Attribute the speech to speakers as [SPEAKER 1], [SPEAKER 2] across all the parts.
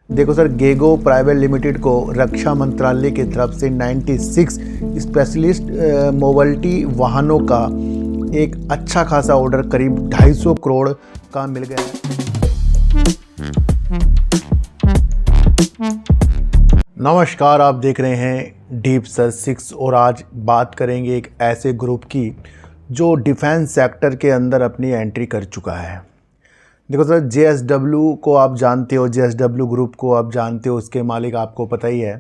[SPEAKER 1] देखो sir, गेगो private limited को रक्षा मंत्रालय की तरफ से 96 स्पेशलिस्ट मोबिलिटी वाहनों का एक अच्छा खासा ऑर्डर करीब 250 करोड़ का मिल गया है। नमस्कार, आप देख रहे हैं डीप सर्च 6 और आज बात करेंगे एक ऐसे ग्रुप की जो डिफेंस सेक्टर के अंदर अपनी एंट्री कर चुका है। देखो सर, JSW को आप जानते हो, JSW ग्रुप को आप जानते हो। उसके मालिक आपको पता ही है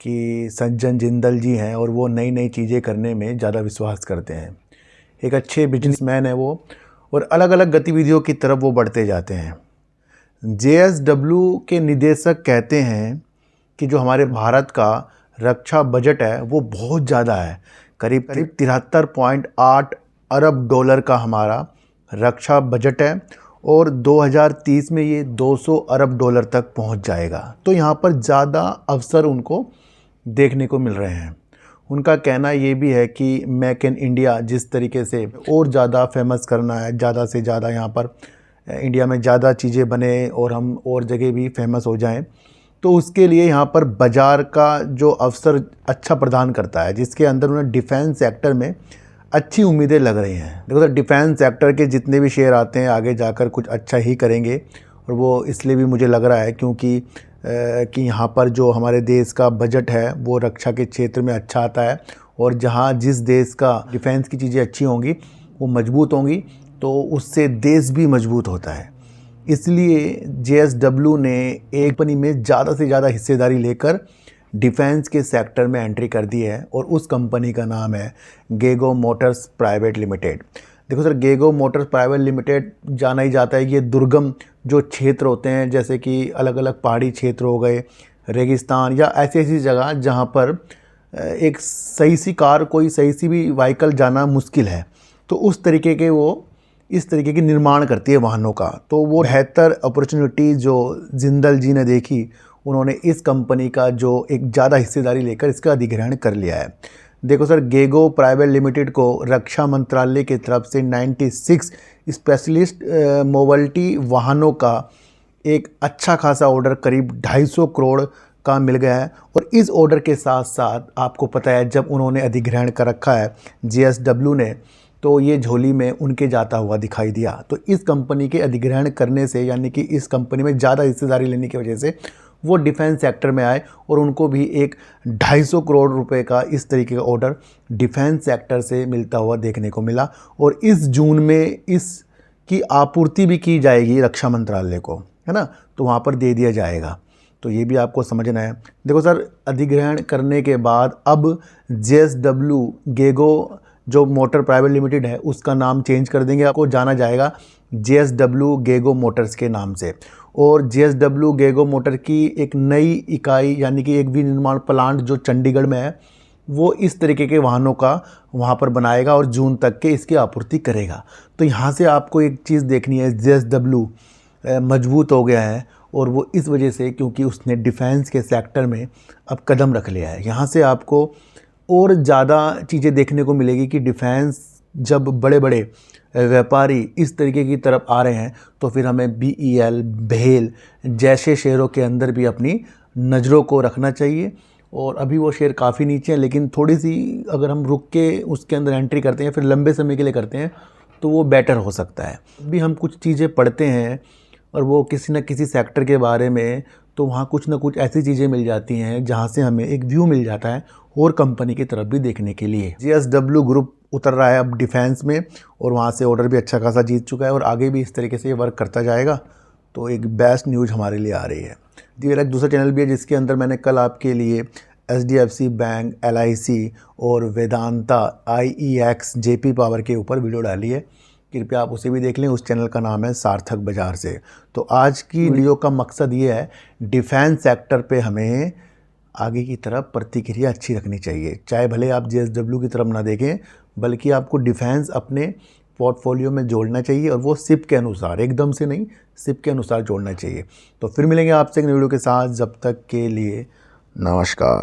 [SPEAKER 1] कि सज्जन जिंदल जी हैं और वो नई नई चीज़ें करने में ज़्यादा विश्वास करते हैं। एक अच्छे बिजनेसमैन है वो और अलग अलग गतिविधियों की तरफ वो बढ़ते जाते हैं। JSW के निदेशक कहते हैं कि जो हमारे भारत का रक्षा बजट है वो बहुत ज़्यादा है। करीब 73.8 अरब डॉलर का हमारा रक्षा बजट है और 2030 में ये 200 अरब डॉलर तक पहुंच जाएगा। तो यहाँ पर ज़्यादा अवसर उनको देखने को मिल रहे हैं। उनका कहना ये भी है कि मेक इन इंडिया जिस तरीके से और ज़्यादा फेमस करना है, ज़्यादा से ज़्यादा यहाँ पर इंडिया में ज़्यादा चीज़ें बने और हम और जगह भी फेमस हो जाएं, तो उसके लिए यहाँ पर बाज़ार का जो अवसर अच्छा प्रदान करता है, जिसके अंदर उन्हें डिफेंस सेक्टर में अच्छी उम्मीदें लग रही हैं। देखो सर, डिफेंस सेक्टर के जितने भी शेयर आते हैं आगे जाकर कुछ अच्छा ही करेंगे और वो इसलिए भी मुझे लग रहा है क्योंकि कि यहाँ पर जो हमारे देश का बजट है वो रक्षा के क्षेत्र में अच्छा आता है और जहाँ जिस देश का डिफेंस की चीज़ें अच्छी होंगी वो मजबूत होंगी तो उससे देश भी मजबूत होता है। इसलिए JSW ने एक कंपनी में ज़्यादा से ज़्यादा हिस्सेदारी लेकर डिफेंस के सेक्टर में एंट्री कर दी है और उस कंपनी का नाम है गेगो मोटर्स प्राइवेट लिमिटेड। देखो सर, गेगो मोटर्स प्राइवेट लिमिटेड जाना ही जाता है कि ये दुर्गम जो क्षेत्र होते हैं, जैसे कि अलग अलग पहाड़ी क्षेत्र हो गए, रेगिस्तान या ऐसी ऐसी जगह जहाँ पर एक सही सी कार, कोई सही सी भी व्हीकल जाना मुश्किल है, तो उस तरीके के वो इस तरीके की निर्माण करती है वाहनों का। तो वो बेहतर अपॉर्चुनिटी जो जिंदल जी ने देखी, उन्होंने इस कंपनी का जो एक ज़्यादा हिस्सेदारी लेकर इसका अधिग्रहण कर लिया है। देखो सर, गेगो प्राइवेट लिमिटेड को रक्षा मंत्रालय की तरफ से 96 स्पेशलिस्ट मोबिलिटी वाहनों का एक अच्छा खासा ऑर्डर करीब 250 करोड़ का मिल गया है। और इस ऑर्डर के साथ साथ आपको पता है, जब उन्होंने अधिग्रहण कर रखा है JSW ने, तो ये झोली में उनके जाता हुआ दिखाई दिया। तो इस कंपनी के अधिग्रहण करने से, यानी कि इस कंपनी में ज़्यादा हिस्सेदारी लेने की वजह से वो डिफेंस सेक्टर में आए और उनको भी एक 250 करोड़ रुपए का इस तरीके का ऑर्डर डिफेंस सेक्टर से मिलता हुआ देखने को मिला। और इस जून में इसकी आपूर्ति भी की जाएगी रक्षा मंत्रालय को, है ना, तो वहाँ पर दे दिया जाएगा। तो ये भी आपको समझना है। देखो सर, अधिग्रहण करने के बाद अब JSW गेगो जो मोटर प्राइवेट लिमिटेड है उसका नाम चेंज कर देंगे। आपको जाना जाएगा JSW गेगो मोटर्स के नाम से। और JSW गेगो मोटर की एक नई इकाई, यानी कि एक विनिर्माण प्लांट जो चंडीगढ़ में है, वो इस तरीके के वाहनों का वहाँ पर बनाएगा और जून तक के इसकी आपूर्ति करेगा। तो यहाँ से आपको एक चीज़ देखनी है, JSW मजबूत हो गया है और वो इस वजह से क्योंकि उसने डिफेंस के सेक्टर में अब कदम रख लिया है। यहाँ से आपको और ज़्यादा चीज़ें देखने को मिलेगी कि डिफेंस जब बड़े बड़े व्यापारी इस तरीके की तरफ आ रहे हैं तो फिर हमें BEL, BHEL जैसे शेयरों के अंदर भी अपनी नज़रों को रखना चाहिए। और अभी वो शेयर काफ़ी नीचे हैं, लेकिन थोड़ी सी अगर हम रुक के उसके अंदर एंट्री करते हैं, फिर लंबे समय के लिए करते हैं, तो वो बेटर हो सकता है। अभी हम कुछ चीज़ें पढ़ते हैं और वो किसी न किसी सेक्टर के बारे में, तो वहाँ कुछ ना कुछ ऐसी चीज़ें मिल जाती हैं जहाँ से हमें एक व्यू मिल जाता है और कंपनी की तरफ भी देखने के लिए। JSW ग्रुप उतर रहा है अब डिफेंस में और वहाँ से ऑर्डर भी अच्छा खासा जीत चुका है और आगे भी इस तरीके से ये वर्क करता जाएगा। तो एक बेस्ट न्यूज़ हमारे लिए आ रही है। मेरा एक दूसरा चैनल भी है जिसके अंदर मैंने कल आपके लिए HDFC बैंक, LIC और वेदांता IEX JP पावर के ऊपर वीडियो डाली है। कृपया आप उसे भी देख लें। उस चैनल का नाम है सार्थक बाज़ार से। तो आज की वीडियो का मकसद ये है, डिफेंस सेक्टर पे हमें आगे की तरफ प्रतिक्रिया अच्छी रखनी चाहिए। चाहे भले आप JSW की तरफ ना देखें, बल्कि आपको डिफेंस अपने पोर्टफोलियो में जोड़ना चाहिए और वो सिप के अनुसार, एकदम से नहीं, सिप के अनुसार जोड़ना चाहिए। तो फिर मिलेंगे आपसे एक नई वीडियो के साथ। जब तक के लिए नमस्कार।